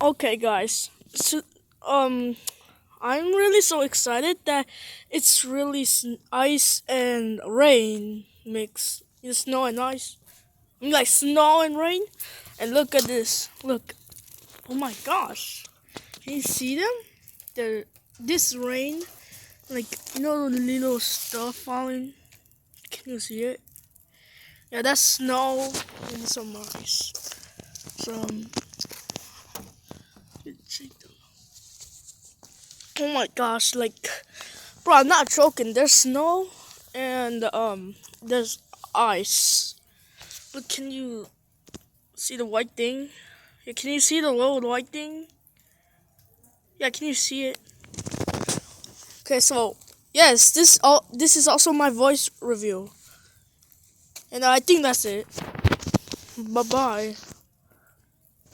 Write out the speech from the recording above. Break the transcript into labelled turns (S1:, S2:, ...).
S1: Okay, guys. I'm really so excited that it's really ice and rain mix. Snow and ice. I mean, like snow and rain. And look at this. Look. Oh my gosh. Can you see them? This rain, like the little stuff falling. Can you see it? Yeah, that's snow and some ice. Some. Oh my gosh, like, bro, I'm not joking. There's snow and there's ice. But can you see the white thing? Yeah, can you see the little white thing? Yeah, can you see it? Okay, so yes, this is also my voice review, and I think that's it. Bye bye.